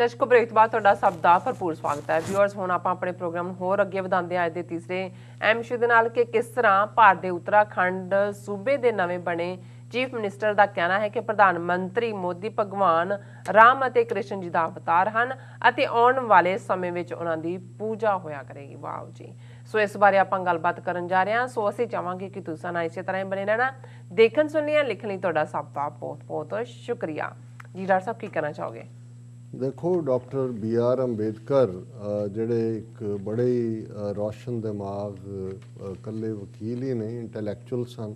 ਦਰਸ਼ਕੋ break ਤੋਂ ਬਾਅਦ ਤੁਹਾਡਾ ਸਭ ਦਾ ਭਰਪੂਰ ਸਵਾਗਤ ਹੈ। ਵਿਊਅਰਸ ਹੁਣ ਆਪਾਂ ਆਪਣੇ ਪ੍ਰੋਗਰਾਮ ਨੂੰ ਹੋਰ ਅੱਗੇ ਵਧਾਉਂਦੇ ਹਾਂ ਅੱਜ ਦੇ ਤੀਸਰੇ ਅਹਿਮ ਵਿਸ਼ੇ ਦੇ ਨਾਲ ਕਿ ਕਿਸ ਤਰ੍ਹਾਂ ਭਾਰਤ ਦੇ ਉੱਤਰਾਖੰਡ ਸੂਬੇ ਦੇ ਨਵੇਂ ਬਣੇ ਚੀਫ ਮਿਨਿਸਟਰ ਦਾ ਕਹਿਣਾ ਹੈ ਕਿ ਪ੍ਰਧਾਨ ਮੰਤਰੀ ਮੋਦੀ ਭਗਵਾਨ ਰਾਮ ਅਤੇ ਕ੍ਰਿਸ਼ਨ ਜੀ ਦਾ ਅਵਤਾਰ ਹਨ ਅਤੇ ਆਉਣ ਵਾਲੇ ਸਮੇਂ ਵਿੱਚ ਉਹਨਾਂ ਦੀ ਪੂਜਾ ਹੋਇਆ ਕਰੇਗੀ। ਵਾਓ ਜੀ। ਸੋ ਇਸ ਬਾਰੇ ਆਪਾਂ ਗੱਲਬਾਤ ਕਰਨ ਜਾ ਰਹੇ ਹਾਂ। ਸੋ ਅਸੀਂ ਚਾਹਾਂਗੇ ਕਿ ਤੁਸੀਂ ਨਾਲ ਇਸੇ ਤਰ੍ਹਾਂ ਹੀ ਬਣੇ ਰਹਿਣਾ। ਦੇਖਣ ਸੁਣਨ ਲਿਖਣ ਲਈ ਤੁਹਾਡਾ ਸਭ ਦਾ ਬਹੁਤ ਬਹੁਤ ਸ਼ੁਕਰੀਆ ਜੀ। ਡਾਕਟਰ ਸਾਹਿਬ ਕੀ ਕਹਿਣਾ ਚਾਹੋਗੇ? देखो डॉक्टर B.R. अंबेडकर ਜਿਹੜੇ ਇੱਕ ਬੜੇ ਹੀ ਰੌਸ਼ਨ ਦਿਮਾਗ ਇਕੱਲੇ ਵਕੀਲ ਹੀ ਨਹੀਂ ਇੰਟੈਲੈਕਚੁਅਲ ਸਨ।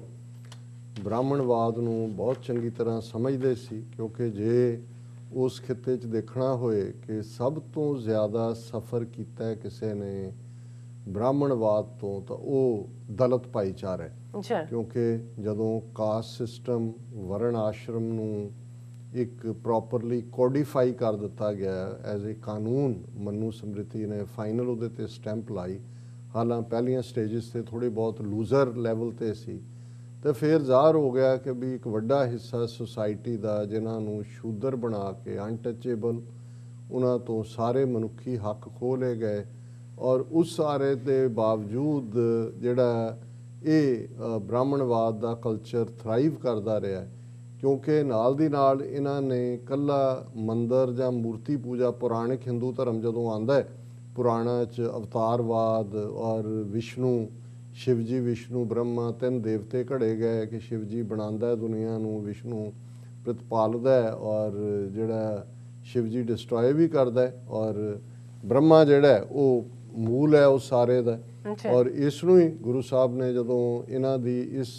ਬ੍ਰਾਹਮਣਵਾਦ ਨੂੰ ਬਹੁਤ ਚੰਗੀ ਤਰ੍ਹਾਂ ਸਮਝਦੇ ਸੀ ਕਿਉਂਕਿ ਜੇ ਉਸ ਖਿੱਤੇ 'ਚ ਦੇਖਣਾ ਹੋਏ ਕਿ ਸਭ ਤੋਂ ਜ਼ਿਆਦਾ ਸਫ਼ਰ ਕੀਤਾ ਹੈ ਕਿਸੇ ਨੇ ਬ੍ਰਾਹਮਣਵਾਦ ਤੋਂ ਤਾਂ ਉਹ ਦਲਿਤ ਭਾਈਚਾਰਾ ਹੈ। ਕਿਉਂਕਿ ਜਦੋਂ ਕਾਸਟ ਸਿਸਟਮ ਵਰਨ ਆਸ਼ਰਮ ਨੂੰ ਇੱਕ ਪ੍ਰੋਪਰਲੀ ਕੋਡੀਫਾਈ ਕਰ ਦਿੱਤਾ ਗਿਆ ਐਜ਼ ਏ ਕਾਨੂੰਨ, ਮਨੂ ਸਮ੍ਰਿਤੀ ਨੇ ਫਾਈਨਲ ਉਹਦੇ 'ਤੇ ਸਟੈਂਪ ਲਾਈ। ਹਾਲਾਂਕਿ ਪਹਿਲੀਆਂ ਸਟੇਜਿਸ 'ਤੇ ਥੋੜ੍ਹੀ ਬਹੁਤ ਲੂਜ਼ਰ ਲੈਵਲ 'ਤੇ ਸੀ ਅਤੇ ਫਿਰ ਜ਼ਾਹਰ ਹੋ ਗਿਆ ਕਿ ਵੀ ਇੱਕ ਵੱਡਾ ਹਿੱਸਾ ਸੁਸਾਇਟੀ ਦਾ ਜਿਨ੍ਹਾਂ ਨੂੰ ਸ਼ੂਦਰ ਬਣਾ ਕੇ ਅਨਟੱਚੇਬਲ, ਉਹਨਾਂ ਤੋਂ ਸਾਰੇ ਮਨੁੱਖੀ ਹੱਕ ਖੋਹ ਲਏ ਗਏ। ਔਰ ਉਸ ਸਾਰੇ ਦੇ ਬਾਵਜੂਦ ਜਿਹੜਾ ਇਹ ਬ੍ਰਾਹਮਣਵਾਦ ਦਾ ਕਲਚਰ ਥਰਾਈਵ ਕਰਦਾ ਰਿਹਾ ਕਿਉਂਕਿ ਨਾਲ ਦੀ ਨਾਲ ਇਹਨਾਂ ਨੇ ਇਕੱਲਾ ਮੰਦਰ ਜਾਂ ਮੂਰਤੀ ਪੂਜਾ, ਪੁਰਾਣਿਕ ਹਿੰਦੂ ਧਰਮ ਜਦੋਂ ਆਉਂਦਾ ਹੈ ਪੁਰਾਣਾ 'ਚ ਅਵਤਾਰਵਾਦ ਔਰ ਵਿਸ਼ਨੂੰ, ਸ਼ਿਵਜੀ ਵਿਸ਼ਨੂੰ ਬ੍ਰਹਮਾ ਤਿੰਨ ਦੇਵਤੇ ਘੜੇ ਗਏ ਕਿ ਸ਼ਿਵਜੀ ਬਣਾਉਂਦਾ ਹੈ ਦੁਨੀਆ ਨੂੰ, ਵਿਸ਼ਨੂੰ ਪ੍ਰਤਪਾਲਦਾ ਹੈ ਔਰ ਜਿਹੜਾ ਸ਼ਿਵਜੀ ਡਿਸਟਰੋਏ ਵੀ ਕਰਦਾ ਹੈ ਔਰ ਬ੍ਰਹਮਾ ਜਿਹੜਾ ਉਹ ਮੂਲ ਹੈ ਉਸ ਸਾਰੇ ਦਾ। ਔਰ ਇਸ ਨੂੰ ਹੀ ਗੁਰੂ ਸਾਹਿਬ ਨੇ ਜਦੋਂ ਇਹਨਾਂ ਦੀ ਇਸ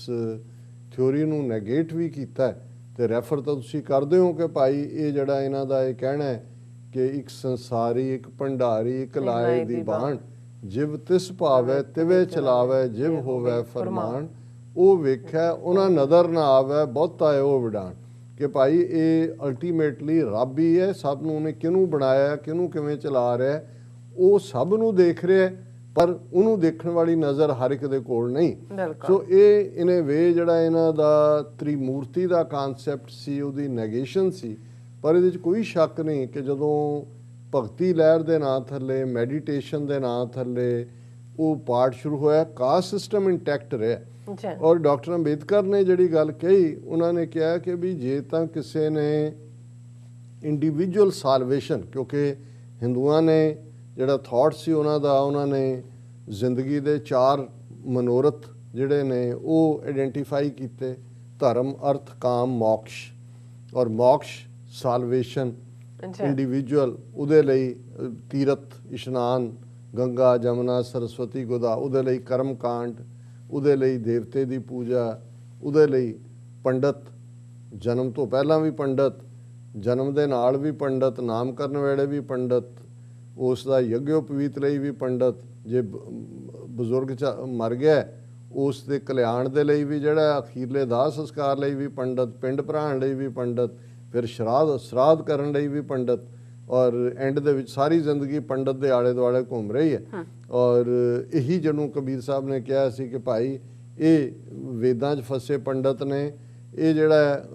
ਥਿਊਰੀ ਨੂੰ ਨੈਗੇਟ ਵੀ ਕੀਤਾ ਅਤੇ ਰੈਫਰ ਤਾਂ ਤੁਸੀਂ ਕਰਦੇ ਹੋ ਕਿ ਭਾਈ ਇਹ ਜਿਹੜਾ ਇਹਨਾਂ ਦਾ ਇਹ ਕਹਿਣਾ ਹੈ ਕਿ ਇੱਕ ਸੰਸਾਰੀ ਇੱਕ ਭੰਡਾਰੀ ਇੱਕ ਲਾਏ ਦੀ ਬਾਣ, ਜਿਵ ਤਿਸ ਭਾਵੈ ਤਿਵੇਂ ਚਲਾਵੈ ਜਿਵ ਹੋਵੈ ਫਰਮਾਨ, ਉਹ ਵੇਖਿਆ ਉਹਨਾਂ ਨਜ਼ਰ ਨਾ ਆਵੈ ਬਹੁਤਾ ਹੈ ਉਹ ਵਿਡਾਣ। ਕਿ ਭਾਈ ਇਹ ਅਲਟੀਮੇਟਲੀ ਰੱਬ ਹੀ ਹੈ, ਸਭ ਨੂੰ ਉਹਨੇ ਕਿਹਨੂੰ ਬਣਾਇਆ, ਕਿਹਨੂੰ ਕਿਵੇਂ ਚਲਾ ਰਿਹਾ, ਉਹ ਸਭ ਨੂੰ ਦੇਖ ਰਿਹਾ ਪਰ ਉਹਨੂੰ ਦੇਖਣ ਵਾਲੀ ਨਜ਼ਰ ਹਰ ਇੱਕ ਦੇ ਕੋਲ ਨਹੀਂ। ਸੋ ਇਹ ਇਨ ਏ ਵੇ ਜਿਹੜਾ ਇਹਨਾਂ ਦਾ ਤ੍ਰਿਮੂਰਤੀ ਦਾ ਕਾਨਸੈਪਟ ਸੀ ਉਹਦੀ ਨੈਗੇਸ਼ਨ ਸੀ। ਪਰ ਇਹਦੇ 'ਚ ਕੋਈ ਸ਼ੱਕ ਨਹੀਂ ਕਿ ਜਦੋਂ ਭਗਤੀ ਲਹਿਰ ਦੇ ਨਾਂ ਥੱਲੇ, ਮੈਡੀਟੇਸ਼ਨ ਦੇ ਨਾਂ ਥੱਲੇ ਉਹ ਪਾਠ ਸ਼ੁਰੂ ਹੋਇਆ, ਕਾਸਟ ਸਿਸਟਮ ਇੰਟੈਕਟ ਰਿਹਾ। ਔਰ ਡਾਕਟਰ ਅੰਬੇਦਕਰ ਨੇ ਜਿਹੜੀ ਗੱਲ ਕਹੀ, ਉਹਨਾਂ ਨੇ ਕਿਹਾ ਕਿ ਵੀ ਜੇ ਤਾਂ ਕਿਸੇ ਨੇ ਇੰਡੀਵਿਜੂਅਲ ਸਾਲਵੇਸ਼ਨ, ਕਿਉਂਕਿ ਹਿੰਦੂਆਂ ਨੇ ਜਿਹੜਾ ਥਾਟ ਸੀ ਉਹਨਾਂ ਨੇ ਜ਼ਿੰਦਗੀ ਦੇ 4 ਮਨੋਰਥ ਜਿਹੜੇ ਨੇ ਉਹ ਆਈਡੈਂਟੀਫਾਈ ਕੀਤੇ, ਧਰਮ ਅਰਥ ਕਾਮ ਮੋਕਸ਼। ਔਰ ਮੋਕਸ਼ ਸਾਲਵੇਸ਼ਨ ਇੰਡੀਵਿਜੂਅਲ, ਉਹਦੇ ਲਈ ਤੀਰਥ ਇਸ਼ਨਾਨ, ਗੰਗਾ ਜਮਨਾ ਸਰਸਵਤੀ ਗੋਦਾ, ਉਹਦੇ ਲਈ ਕਰਮ ਕਾਂਡ, ਉਹਦੇ ਲਈ ਦੇਵਤੇ ਦੀ ਪੂਜਾ, ਉਹਦੇ ਲਈ ਪੰਡਤ, ਜਨਮ ਤੋਂ ਪਹਿਲਾਂ ਵੀ ਪੰਡਤ, ਜਨਮ ਦੇ ਨਾਲ ਵੀ ਪੰਡਤ, ਨਾਮਕਰਨ ਵੇਲੇ ਵੀ ਪੰਡਤ, ਉਸ ਦਾ ਯੱਗੋਪਵੀਤ ਲਈ ਵੀ ਪੰਡਤ, ਜੇ ਬਜ਼ੁਰਗ ਮਰ ਗਿਆ ਉਸ ਦੇ ਕਲਿਆਣ ਦੇ ਲਈ ਵੀ ਜਿਹੜਾ ਅਖੀਰਲੇ ਦਾਹ ਸੰਸਕਾਰ ਲਈ ਵੀ ਪੰਡਤ, ਪਿੰਡ ਭਰਾਉਣ ਲਈ ਵੀ ਪੰਡਤ, ਫਿਰ ਸ਼ਰਾਧ ਕਰਨ ਲਈ ਵੀ ਪੰਡਤ, ਔਰ ਐਂਡ ਦੇ ਵਿੱਚ ਸਾਰੀ ਜ਼ਿੰਦਗੀ ਪੰਡਤ ਦੇ ਆਲੇ ਦੁਆਲੇ ਘੁੰਮ ਰਹੀ ਹੈ। ਔਰ ਇਹੀ ਜਿਹਨੂੰ ਕਬੀਰ ਸਾਹਿਬ ਨੇ ਕਿਹਾ ਸੀ ਕਿ ਭਾਈ ਇਹ ਵੇਦਾਂ 'ਚ ਫਸੇ ਪੰਡਤ ਨੇ, ਇਹ ਜਿਹੜਾ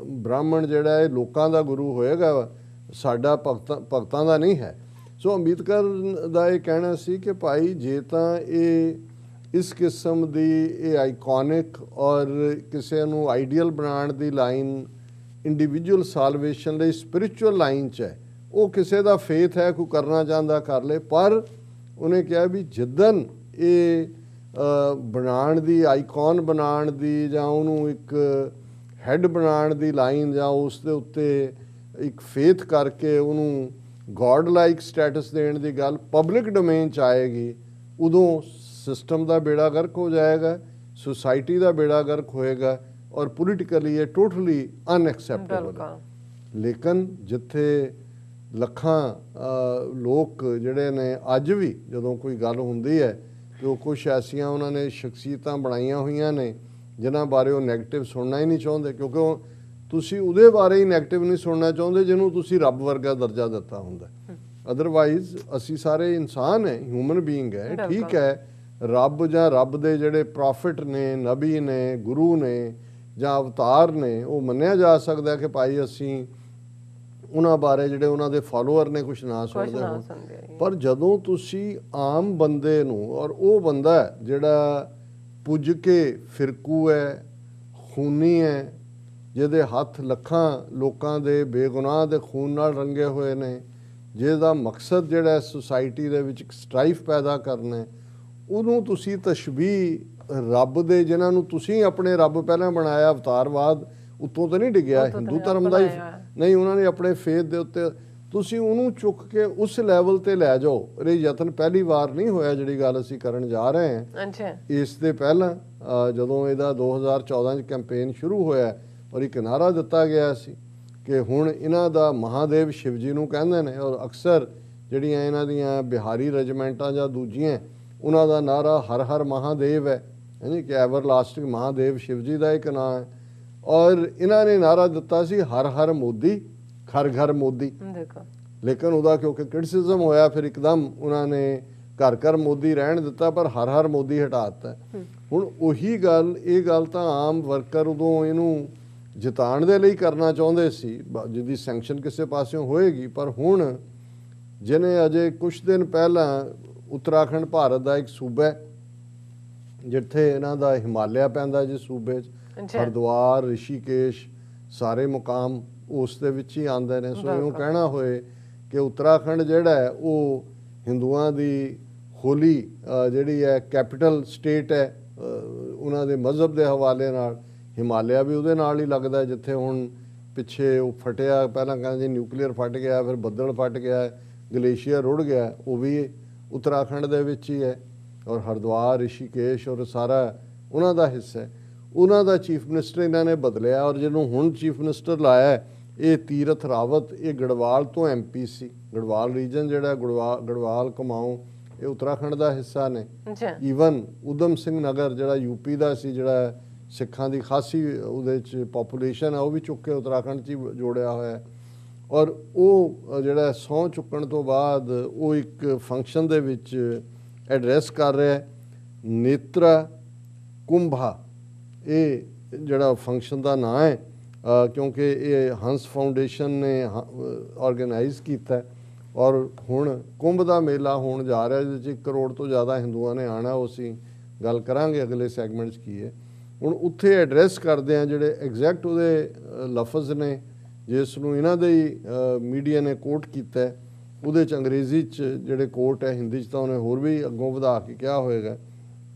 ਬ੍ਰਾਹਮਣ ਜਿਹੜਾ ਇਹ ਲੋਕਾਂ ਦਾ ਗੁਰੂ ਹੋਏਗਾ, ਸਾਡਾ ਭਗਤਾਂ ਦਾ ਨਹੀਂ ਹੈ। ਸੋ ਅੰਬੇਦਕਰ ਦਾ ਇਹ ਕਹਿਣਾ ਸੀ ਕਿ ਭਾਈ ਜੇ ਤਾਂ ਇਹ ਇਸ ਕਿਸਮ ਦੀ ਇਹ ਆਈਕੋਨਿਕ ਔਰ ਕਿਸੇ ਨੂੰ ਆਈਡੀਅਲ ਬਣਾਉਣ ਦੀ ਲਾਈਨ ਇੰਡੀਵਿਜੂਅਲ ਸਾਲਵੇਸ਼ਨ ਲਈ ਸਪਿਰਿਚੁਅਲ ਲਾਈਨ 'ਚ ਹੈ, ਉਹ ਕਿਸੇ ਦਾ ਫੇਥ ਹੈ, ਕੋਈ ਕਰਨਾ ਚਾਹੁੰਦਾ ਕਰ ਲੇ। ਪਰ ਉਹਨੇ ਕਿਹਾ ਵੀ ਜਿੱਦਣ ਇਹ ਬਣਾਉਣ ਦੀ, ਆਈਕੋਨ ਬਣਾਉਣ ਦੀ ਜਾਂ ਉਹਨੂੰ ਇੱਕ ਹੈਡ ਬਣਾਉਣ ਦੀ ਲਾਈਨ ਜਾਂ ਉਸ ਦੇ ਉੱਤੇ ਇੱਕ ਫੇਥ ਕਰਕੇ ਉਹਨੂੰ ਗੋਡ ਲਾਈਕ ਸਟੇਟਸ ਦੇਣ ਦੀ ਗੱਲ ਪਬਲਿਕ ਡੋਮੇਨ 'ਚ ਆਏਗੀ, ਉਦੋਂ ਸਿਸਟਮ ਦਾ ਬੇੜਾ ਗਰਕ ਹੋ ਜਾਏਗਾ, ਸੁਸਾਇਟੀ ਦਾ ਬੇੜਾ ਗਰਕ ਹੋਏਗਾ ਔਰ ਪੋਲੀਟੀਕਲੀ ਇਹ ਟੋਟਲੀ ਅਨਐਕਸੈਪਟੇਬਲ ਹੈ। ਲੇਕਿਨ ਜਿੱਥੇ ਲੱਖਾਂ ਲੋਕ ਜਿਹੜੇ ਨੇ ਅੱਜ ਵੀ ਜਦੋਂ ਕੋਈ ਗੱਲ ਹੁੰਦੀ ਹੈ ਕਿ ਉਹ ਕੁਛ ਐਸੀਆਂ ਉਹਨਾਂ ਨੇ ਸ਼ਖਸੀਅਤਾਂ ਬਣਾਈਆਂ ਹੋਈਆਂ ਨੇ ਜਿਨ੍ਹਾਂ ਬਾਰੇ ਉਹ ਨੈਗੇਟਿਵ ਸੁਣਨਾ ਹੀ ਨਹੀਂ ਚਾਹੁੰਦੇ, ਕਿਉਂਕਿ ਉਹ ਤੁਸੀਂ ਉਹਦੇ ਬਾਰੇ ਹੀ ਨੈਗੇਟਿਵ ਨਹੀਂ ਸੁਣਨਾ ਚਾਹੁੰਦੇ ਜਿਹਨੂੰ ਤੁਸੀਂ ਰੱਬ ਵਰਗਾ ਦਰਜਾ ਦਿੱਤਾ ਹੁੰਦਾ। ਅਦਰਵਾਈਜ਼ ਅਸੀਂ ਸਾਰੇ ਇਨਸਾਨ ਹੈ, ਹਿਊਮਨ ਬੀਇੰਗ ਹੈ, ਠੀਕ ਹੈ। ਰੱਬ ਜਾਂ ਰੱਬ ਦੇ ਜਿਹੜੇ ਪ੍ਰੋਫਿਟ ਨੇ, ਨਬੀ ਨੇ, ਗੁਰੂ ਨੇ ਜਾਂ ਅਵਤਾਰ ਨੇ, ਉਹ ਮੰਨਿਆ ਜਾ ਸਕਦਾ ਕਿ ਭਾਈ ਅਸੀਂ ਉਹਨਾਂ ਬਾਰੇ ਜਿਹੜੇ ਉਹਨਾਂ ਦੇ ਫਾਲੋਅਰ ਨੇ ਕੁਛ ਨਾ ਸੁਣਦੇ ਹੋਣ। ਪਰ ਜਦੋਂ ਤੁਸੀਂ ਆਮ ਬੰਦੇ ਨੂੰ, ਔਰ ਉਹ ਬੰਦਾ ਜਿਹੜਾ ਪੁੱਜ ਕੇ ਫਿਰਕੂ ਹੈ, ਖੂਨੀ ਹੈ, ਜਿਹਦੇ ਹੱਥ ਲੱਖਾਂ ਲੋਕਾਂ ਦੇ ਬੇਗੁਨਾਹ ਦੇ ਖੂਨ ਨਾਲ ਰੰਗੇ ਹੋਏ ਨੇ, ਜਿਹਦਾ ਮਕਸਦ ਜਿਹੜਾ ਸੁਸਾਇਟੀ ਦੇ ਵਿੱਚ ਇੱਕ ਸਟਰਾਈਫ ਪੈਦਾ ਕਰਨਾ, ਉਹਨੂੰ ਤੁਸੀਂ ਤਸ਼ਬੀਹ ਰੱਬ ਦੇ, ਜਿਨ੍ਹਾਂ ਨੂੰ ਤੁਸੀਂ ਆਪਣੇ ਰੱਬ ਪਹਿਲਾਂ ਬਣਾਇਆ, ਅਵਤਾਰਵਾਦ ਉੱਤੋਂ ਤਾਂ ਨਹੀਂ ਡਿੱਗਿਆ ਹਿੰਦੂ ਧਰਮ ਦਾ ਹੀ ਨਹੀਂ, ਉਹਨਾਂ ਨੇ ਆਪਣੇ ਫੇਥ ਦੇ ਉੱਤੇ, ਤੁਸੀਂ ਉਹਨੂੰ ਚੁੱਕ ਕੇ ਉਸ ਲੈਵਲ ਤੇ ਲੈ ਜਾਓ। ਇਹ ਯਤਨ ਪਹਿਲੀ ਵਾਰ ਨਹੀਂ ਹੋਇਆ ਜਿਹੜੀ ਗੱਲ ਅਸੀਂ ਕਰਨ ਜਾ ਰਹੇ ਹਾਂ। ਇਸ ਦੇ ਪਹਿਲਾਂ ਜਦੋਂ ਇਹਦਾ 2014 'ਚ ਕੈਂਪੇਨ ਸ਼ੁਰੂ ਹੋਇਆ ਔਰ ਇੱਕ ਨਾਅਰਾ ਦਿੱਤਾ ਗਿਆ ਸੀ ਕਿ ਹੁਣ ਇਹਨਾਂ ਦਾ ਮਹਾਦੇਵ ਸ਼ਿਵ ਜੀ ਨੂੰ ਕਹਿੰਦੇ ਨੇ, ਔਰ ਅਕਸਰ ਜਿਹੜੀਆਂ ਇਹਨਾਂ ਦੀਆਂ ਬਿਹਾਰੀ ਰੈਜੀਮੈਂਟਾਂ ਜਾਂ ਦੂਜੀਆਂ, ਉਹਨਾਂ ਦਾ ਨਾਅਰਾ ਹਰ ਹਰ ਮਹਾਦੇਵ ਹੈ, ਯਾਨੀ ਕਿ ਐਵਰ ਲਾਸਟਿੰਗ ਮਹਾਦੇਵ ਸ਼ਿਵ ਜੀ ਦਾ ਇੱਕ ਨਾਂ ਹੈ। ਔਰ ਇਹਨਾਂ ਨੇ ਨਾਅਰਾ ਦਿੱਤਾ ਸੀ ਹਰ ਹਰ ਮੋਦੀ, ਘਰ ਘਰ ਮੋਦੀ। ਲੇਕਿਨ ਉਹਦਾ ਕਿਉਂਕਿ ਕ੍ਰਿਟਿਸਿਜ਼ਮ ਹੋਇਆ, ਫਿਰ ਇੱਕਦਮ ਉਹਨਾਂ ਨੇ ਘਰ ਘਰ ਮੋਦੀ ਰਹਿਣ ਦਿੱਤਾ, ਪਰ ਹਰ ਹਰ ਮੋਦੀ ਹਟਾ ਦਿੱਤਾ। ਹੁਣ ਉਹੀ ਗੱਲ, ਇਹ ਗੱਲ ਤਾਂ ਆਮ ਵਰਕਰ ਉਦੋਂ ਇਹਨੂੰ ਜਿਤਾਉਣ ਦੇ ਲਈ ਕਰਨਾ ਚਾਹੁੰਦੇ ਸੀ, ਜਿਹਦੀ ਸੈਂਕਸ਼ਨ ਕਿਸੇ ਪਾਸਿਓਂ ਹੋਏਗੀ। ਪਰ ਹੁਣ ਜਿਹਨੇ ਅਜੇ ਕੁਛ ਦਿਨ ਪਹਿਲਾਂ, ਉੱਤਰਾਖੰਡ ਭਾਰਤ ਦਾ ਇੱਕ ਸੂਬਾ ਹੈ ਜਿੱਥੇ ਇਹਨਾਂ ਦਾ ਹਿਮਾਲਿਆ ਪੈਂਦਾ, ਜਿਸ ਸੂਬੇ 'ਚ ਹਰਿਦੁਆਰ, ਰਿਸ਼ੀਕੇਸ਼, ਸਾਰੇ ਮੁਕਾਮ ਉਸ ਦੇ ਵਿੱਚ ਹੀ ਆਉਂਦੇ ਨੇ। ਸੋ ਇਹਨੂੰ ਕਹਿਣਾ ਹੋਏ ਕਿ ਉੱਤਰਾਖੰਡ ਜਿਹੜਾ ਹੈ ਉਹ ਹਿੰਦੂਆਂ ਦੀ ਹੋਲੀ ਜਿਹੜੀ ਹੈ ਕੈਪੀਟਲ ਸਟੇਟ ਹੈ ਉਹਨਾਂ ਦੇ ਮਜ਼ਹਬ ਦੇ ਹਵਾਲੇ ਨਾਲ। ਹਿਮਾਲਿਆ ਵੀ ਉਹਦੇ ਨਾਲ ਹੀ ਲੱਗਦਾ, ਜਿੱਥੇ ਹੁਣ ਪਿੱਛੇ ਉਹ ਫਟਿਆ, ਪਹਿਲਾਂ ਕਹਿੰਦੇ ਨਿਊਕਲੀਅਰ ਫਟ ਗਿਆ, ਫਿਰ ਬੱਦਲ ਫਟ ਗਿਆ, ਗਲੇਸ਼ੀਅਰ ਰੁੜ ਗਿਆ, ਉਹ ਵੀ ਉੱਤਰਾਖੰਡ ਦੇ ਵਿੱਚ ਹੀ ਹੈ। ਔਰ ਹਰਿਦੁਆਰ, ਰਿਸ਼ੀਕੇਸ਼ ਔਰ ਸਾਰਾ ਉਹਨਾਂ ਦਾ ਹਿੱਸਾ ਹੈ। ਉਹਨਾਂ ਦਾ ਚੀਫ ਮਿਨਿਸਟਰ ਇਹਨਾਂ ਨੇ ਬਦਲਿਆ, ਔਰ ਜਿਹਨੂੰ ਹੁਣ ਚੀਫ ਮਿਨਿਸਟਰ ਲਾਇਆ ਇਹ ਤੀਰਥ ਰਾਵਤ, ਇਹ ਗੜਵਾਲ ਤੋਂ MP ਸੀ। ਗੜਵਾਲ ਰੀਜਨ ਜਿਹੜਾ ਗੜਵਾਲ ਕੁਮਾਊਂ, ਇਹ ਉੱਤਰਾਖੰਡ ਦਾ ਹਿੱਸਾ ਨੇ। ਈਵਨ ਊਧਮ ਸਿੰਘ ਨਗਰ ਜਿਹੜਾ UP ਦਾ ਸੀ, ਜਿਹੜਾ ਸਿੱਖਾਂ ਦੀ ਖਾਸੀ ਉਹਦੇ 'ਚ ਪਾਪੂਲੇਸ਼ਨ ਹੈ, ਉਹ ਵੀ ਚੁੱਕ ਕੇ ਉੱਤਰਾਖੰਡ 'ਚ ਹੀ ਜੋੜਿਆ ਹੋਇਆ। ਔਰ ਉਹ ਜਿਹੜਾ ਸਹੁੰ ਚੁੱਕਣ ਤੋਂ ਬਾਅਦ ਉਹ ਇੱਕ ਫੰਕਸ਼ਨ ਦੇ ਵਿੱਚ ਐਡਰੈਸ ਕਰ ਰਿਹਾ ਨੇਤਰਾ ਕੁੰਭਾ, ਇਹ ਜਿਹੜਾ ਫੰਕਸ਼ਨ ਦਾ ਨਾਂ ਹੈ, ਕਿਉਂਕਿ ਇਹ ਹੰਸ ਫਾਊਂਡੇਸ਼ਨ ਨੇ ਆਰਗੇਨਾਈਜ਼ ਕੀਤਾ। ਔਰ ਹੁਣ ਕੁੰਭ ਦਾ ਮੇਲਾ ਹੋਣ ਜਾ ਰਿਹਾ, ਜਿਹਦੇ 'ਚ 1 ਕਰੋੜ ਤੋਂ ਜ਼ਿਆਦਾ ਹਿੰਦੂਆਂ ਨੇ ਆਉਣਾ। ਉਹ ਅਸੀਂ ਗੱਲ ਕਰਾਂਗੇ ਅਗਲੇ ਸੈਗਮੈਂਟ 'ਚ ਕੀ ਹੈ। ਹੁਣ ਉੱਥੇ ਐਡਰੈਸ ਕਰਦੇ ਆ ਜਿਹੜੇ ਐਗਜ਼ੈਕਟ ਉਹਦੇ ਲਫ਼ਜ਼ ਨੇ, ਜਿਸ ਨੂੰ ਇਹਨਾਂ ਦੇ ਹੀ ਮੀਡੀਆ ਨੇ ਕੋਟ ਕੀਤਾ, ਉਹਦੇ 'ਚ ਅੰਗਰੇਜ਼ੀ 'ਚ ਜਿਹੜੇ ਕੋਟ ਹੈ, ਹਿੰਦੀ 'ਚ ਤਾਂ ਉਹਨੇ ਹੋਰ ਵੀ ਅੱਗੋਂ ਵਧਾ ਕੇ ਕਿਹਾ ਹੋਏਗਾ।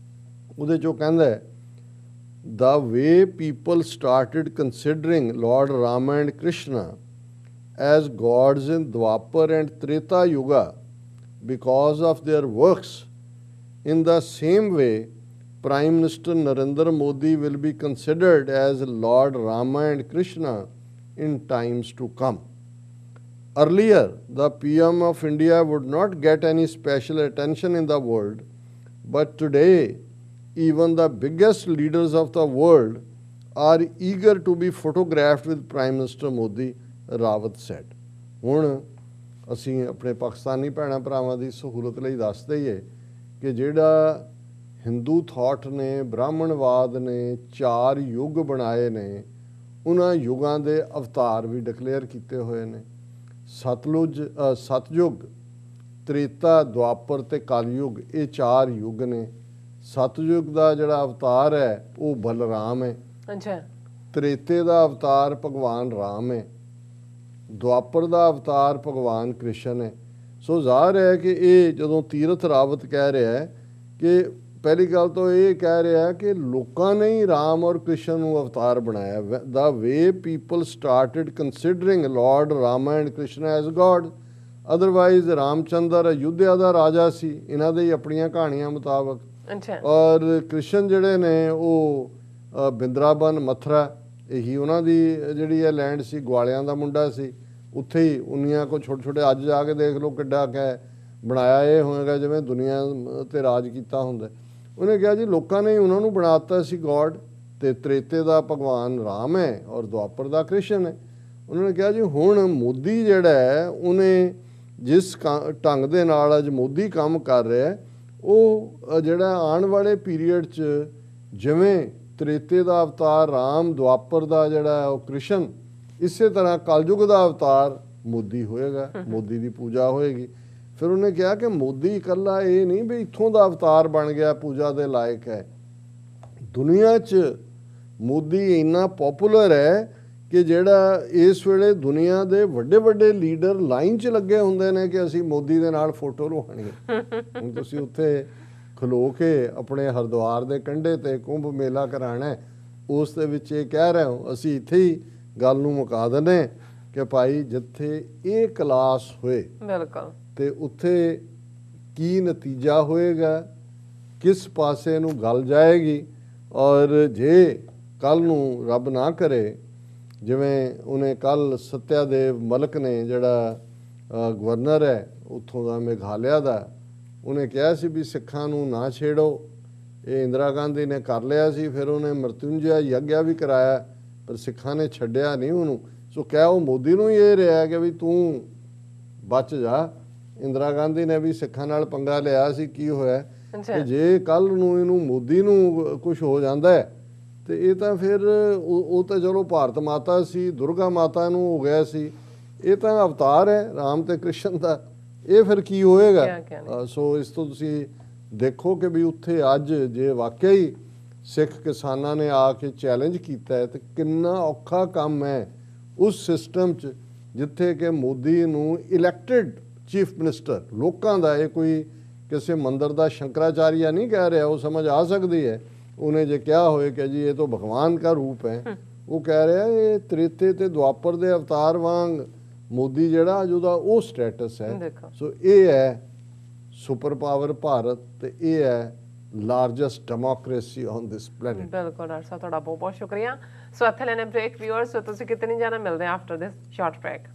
ਉਹਦੇ 'ਚ ਉਹ ਕਹਿੰਦਾ The way people started considering Lord Rama and Krishna as gods in Dwapar and Treta Yuga because of their works, in the same way Prime Minister Narendra Modi will be considered as Lord Rama and Krishna in times to come. Earlier, the PM of India would not get any special attention in the world, but today even the biggest leaders of the world are eager to be photographed with Prime Minister Modi, Rawat said. ਹੁਣ ਅਸੀਂ ਆਪਣੇ ਪਾਕਿਸਤਾਨੀ ਭੈਣਾਂ ਭਰਾਵਾਂ ਦੀ ਸਹੂਲਤ ਲਈ ਦੱਸ ਦਈਏ ਕਿ ਜਿਹੜਾ ਹਿੰਦੂ ਥਾਟ ਨੇ, ਬ੍ਰਾਹਮਣਵਾਦ ਨੇ 4 ਯੁੱਗ ਬਣਾਏ ਨੇ, ਉਹਨਾਂ ਯੁੱਗਾਂ ਦੇ ਅਵਤਾਰ ਵੀ ਡਿਕਲੇਅਰ ਕੀਤੇ ਹੋਏ ਨੇ। ਸਤਯੁਗ, ਤ੍ਰੇਤਾ, ਦੁਆਪਰ ਤੇ ਕਲਯੁਗ, ਇਹ 4 ਯੁੱਗ ਨੇ। ਸਤਯੁਗ ਦਾ ਜਿਹੜਾ ਅਵਤਾਰ ਹੈ ਉਹ ਬਲਰਾਮ ਹੈ। ਤ੍ਰੇਤੇ ਦਾ ਅਵਤਾਰ ਭਗਵਾਨ ਰਾਮ ਹੈ। ਦੁਆਪਰ ਦਾ ਅਵਤਾਰ ਭਗਵਾਨ ਕ੍ਰਿਸ਼ਨ ਹੈ। ਸੋ ਜ਼ਾਹਰ ਹੈ ਕਿ ਇਹ ਜਦੋਂ ਤੀਰਥ ਰਾਵਤ ਕਹਿ ਰਿਹਾ ਹੈ ਕਿ ਪਹਿਲੀ ਗੱਲ ਤਾਂ ਇਹ ਕਹਿ ਰਿਹਾ ਕਿ ਲੋਕਾਂ ਨੇ ਹੀ ਰਾਮ ਔਰ ਕ੍ਰਿਸ਼ਨ ਨੂੰ ਅਵਤਾਰ ਬਣਾਇਆ। The way people started considering Lord Rama and Krishna as God. Otherwise Ramchandra Ayodhya ਦਾ ਰਾਜਾ ਸੀ ਇਹਨਾਂ ਦੇ ਹੀ ਆਪਣੀਆਂ ਕਹਾਣੀਆਂ ਮੁਤਾਬਕ। ਔਰ ਕ੍ਰਿਸ਼ਨ ਜਿਹੜੇ ਨੇ ਉਹ ਬਿੰਦਰਾਬਨ, ਮਥੁਰਾ, ਇਹੀ ਉਹਨਾਂ ਦੀ ਜਿਹੜੀ ਹੈ ਲੈਂਡ ਸੀ। ਗਵਾਲਿਆਂ ਦਾ ਮੁੰਡਾ ਸੀ, ਉੱਥੇ ਹੀ ਉਨੀਆਂ ਕੋ ਛੋਟੇ ਛੋਟੇ, ਅੱਜ ਜਾ ਕੇ ਦੇਖ ਲਓ ਕਿੱਡਾ ਕਹਿ ਬਣਾਇਆ ਇਹ ਹੋਏਗਾ ਜਿਵੇਂ ਦੁਨੀਆ 'ਤੇ ਰਾਜ ਕੀਤਾ ਹੁੰਦਾ। ਉਹਨੇ ਕਿਹਾ ਜੀ ਲੋਕਾਂ ਨੇ ਉਹਨਾਂ ਨੂੰ ਬਣਾ ਦਿੱਤਾ ਸੀ ਗੋਡ, ਅਤੇ ਤ੍ਰੇਤੇ ਦਾ ਭਗਵਾਨ ਰਾਮ ਹੈ ਔਰ ਦੁਆਪਰ ਦਾ ਕ੍ਰਿਸ਼ਨ ਹੈ। ਉਹਨਾਂ ਨੇ ਕਿਹਾ ਜੀ ਹੁਣ ਮੋਦੀ ਜਿਹੜਾ ਹੈ ਉਹਨੇ ਜਿਸ ਢੰਗ ਦੇ ਨਾਲ ਅੱਜ ਮੋਦੀ ਕੰਮ ਕਰ ਰਿਹਾ, ਉਹ ਜਿਹੜਾ ਆਉਣ ਵਾਲੇ ਪੀਰੀਅਡ 'ਚ ਜਿਵੇਂ ਤ੍ਰੇਤੇ ਦਾ ਅਵਤਾਰ ਰਾਮ, ਦੁਆਪਰ ਦਾ ਜਿਹੜਾ ਉਹ ਕ੍ਰਿਸ਼ਨ, ਇਸੇ ਤਰ੍ਹਾਂ ਕਲਯੁਗ ਦਾ ਅਵਤਾਰ ਮੋਦੀ ਹੋਏਗਾ, ਮੋਦੀ ਦੀ ਪੂਜਾ ਹੋਏਗੀ। ਫਿਰ ਉਹਨੇ ਕਿਹਾ ਕਿ ਮੋਦੀ ਇਕੱਲਾ ਇਹ ਨਹੀਂ ਵੀ ਇੱਥੋਂ ਦਾ ਅਵਤਾਰ ਬਣ ਗਿਆ, ਪੂਜਾ ਦੇ ਲਾਇਕ ਹੈ, ਦੁਨੀਆ 'ਚ ਮੋਦੀ ਇੰਨਾ ਪਪੂਲਰ ਹੈ ਕਿ ਜਿਹੜਾ ਇਸ ਵੇਲੇ ਦੁਨੀਆ ਦੇ ਵੱਡੇ ਵੱਡੇ ਲੀਡਰ ਲਾਈਨ 'ਚ ਲੱਗੇ ਹੁੰਦੇ ਨੇ ਕਿ ਅਸੀਂ ਮੋਦੀ ਦੇ ਨਾਲ ਫੋਟੋ ਲਵਾਉਣੀ ਹੈ। ਹੁਣ ਤੁਸੀਂ ਉੱਥੇ ਖਲੋ ਕੇ ਆਪਣੇ ਹਰਿਦੁਆਰ ਦੇ ਕੰਢੇ ਤੇ ਕੁੰਭ ਮੇਲਾ ਕਰਾਣਾ, ਉਸ ਦੇ ਵਿੱਚ ਇਹ ਕਹਿ ਰਹੇ ਹੋ, ਅਸੀਂ ਇੱਥੇ ਹੀ ਗੱਲ ਨੂੰ ਮੁਕਾ ਦਿੰਦੇ ਕਿ ਭਾਈ ਜਿੱਥੇ ਇਹ ਕਲਾਸ ਹੋਏ ਬਿਲਕੁਲ ਤੇ ਉੱਥੇ ਕੀ ਨਤੀਜਾ ਹੋਏਗਾ, ਕਿਸ ਪਾਸੇ ਨੂੰ ਗੱਲ ਜਾਏਗੀ। ਔਰ ਜੇ ਕੱਲ ਨੂੰ ਰੱਬ ਨਾ ਕਰੇ, ਜਿਵੇਂ ਉਹਨੇ ਕੱਲ ਸਤਿਆਦੇਵ ਮਲਕ ਨੇ ਜਿਹੜਾ ਗਵਰਨਰ ਹੈ ਉੱਥੋਂ ਦਾ ਮੇਘਾਲਿਆ ਦਾ, ਉਹਨੇ ਕਿਹਾ ਸੀ ਵੀ ਸਿੱਖਾਂ ਨੂੰ ਨਾ ਛੇੜੋ, ਇਹ ਇੰਦਰਾ ਗਾਂਧੀ ਨੇ ਕਰ ਲਿਆ ਸੀ, ਫਿਰ ਉਹਨੇ ਮਰਤੁੰਜਾ ਯੱਗਿਆ ਵੀ ਕਰਾਇਆ, ਪਰ ਸਿੱਖਾਂ ਨੇ ਛੱਡਿਆ ਨਹੀਂ ਉਹਨੂੰ। ਸੋ ਕਹਿ ਉਹ ਮੋਦੀ ਨੂੰ ਹੀ ਇਹ ਰਿਹਾ ਕਿ ਵੀ ਤੂੰ ਬਚ ਜਾ। ਇੰਦਰਾ ਗਾਂਧੀ ਨੇ ਵੀ ਸਿੱਖਾਂ ਨਾਲ ਪੰਗਾ ਲਿਆ ਸੀ, ਕੀ ਹੋਇਆ ਕਿ ਜੇ ਕੱਲ ਨੂੰ ਇਹਨੂੰ ਮੋਦੀ ਨੂੰ ਕੁਝ ਹੋ ਜਾਂਦਾ ਹੈ ਤੇ ਇਹ ਤਾਂ ਫਿਰ ਉਹ ਤਾਂ ਚਲੋ ਭਾਰਤ ਮਾਤਾ ਸੀ, ਦੁਰਗਾ ਮਾਤਾ ਨੂੰ ਹੋ ਗਿਆ ਸੀ, ਇਹ ਤਾਂ ਅਵਤਾਰ ਹੈ ਰਾਮ ਤੇ ਕ੍ਰਿਸ਼ਨ ਦਾ, ਇਹ ਫਿਰ ਕੀ ਹੋਏਗਾ। ਸੋ ਇਸ ਤੋਂ ਤੁਸੀਂ ਦੇਖੋ ਕਿ ਵੀ ਉੱਥੇ ਅੱਜ ਜੇ ਵਾਕਿਆ ਹੀ ਸਿੱਖ ਕਿਸਾਨਾਂ ਨੇ ਆ ਕੇ ਚੈਲੰਜ ਕੀਤਾ ਹੈ ਤੇ ਕਿੰਨਾ ਔਖਾ ਕੰਮ ਹੈ ਉਸ ਸਿਸਟਮ 'ਚ ਜਿੱਥੇ ਕਿ ਮੋਦੀ ਨੂੰ ਇਲੈਕਟਿਡ ਚੀਫ ਮਿਨਿਸਟਰ ਲੋਕਾਂ ਦਾ, ਇਹ ਕੋਈ ਕਿਸੇ ਮੰਦਰ ਦਾ ਸ਼ੰਕਰਾਚਾਰੀਆ ਨਹੀਂ ਕਹਿ ਰਿਹਾ, ਉਹ ਸਮਝ ਆ ਸਕਦੀ ਹੈ। ਉਹਨੇ ਜੇ ਕਿਹਾ ਹੋਏ ਕਿ ਜੀ ਇਹ ਤਾਂ ਭਗਵਾਨ ਦਾ ਰੂਪ ਹੈ, ਉਹ ਕਹਿ ਰਿਹਾ ਇਹ ਤ੍ਰੇਤੇ ਤੇ ਦੁਆਪਰ ਦੇ ਅਵਤਾਰ ਵਾਂਗ ਮੋਦੀ ਜਿਹੜਾ ਅੱਜ ਉਹਦਾ ਉਹ ਸਟੇਟਸ ਹੈ। ਸੋ ਇਹ ਹੈ ਸੁਪਰ ਪਾਵਰ ਭਾਰਤ ਤੇ ਇਹ ਹੈ largest democracy on this planet. ਬਿਲਕੁਲ ਡਾਕਟਰ ਸਾਹਿਬ, ਤੁਹਾਡਾ ਬਹੁਤ ਬਹੁਤ ਸ਼ੁਕਰੀਆ। ਸੋ ਇੱਥੇ ਲੈਣੇ ਬ੍ਰੇਕ। ਵਿਊਅਰਸ, ਤੁਸੀਂ ਕਿਤੇ ਨਹੀਂ ਜਾਣਾ, ਮਿਲਦੇ ਆ ਆਫਟਰ ਦਿਸ ਸ਼ਾਰਟ ਬ੍ਰੇਕ।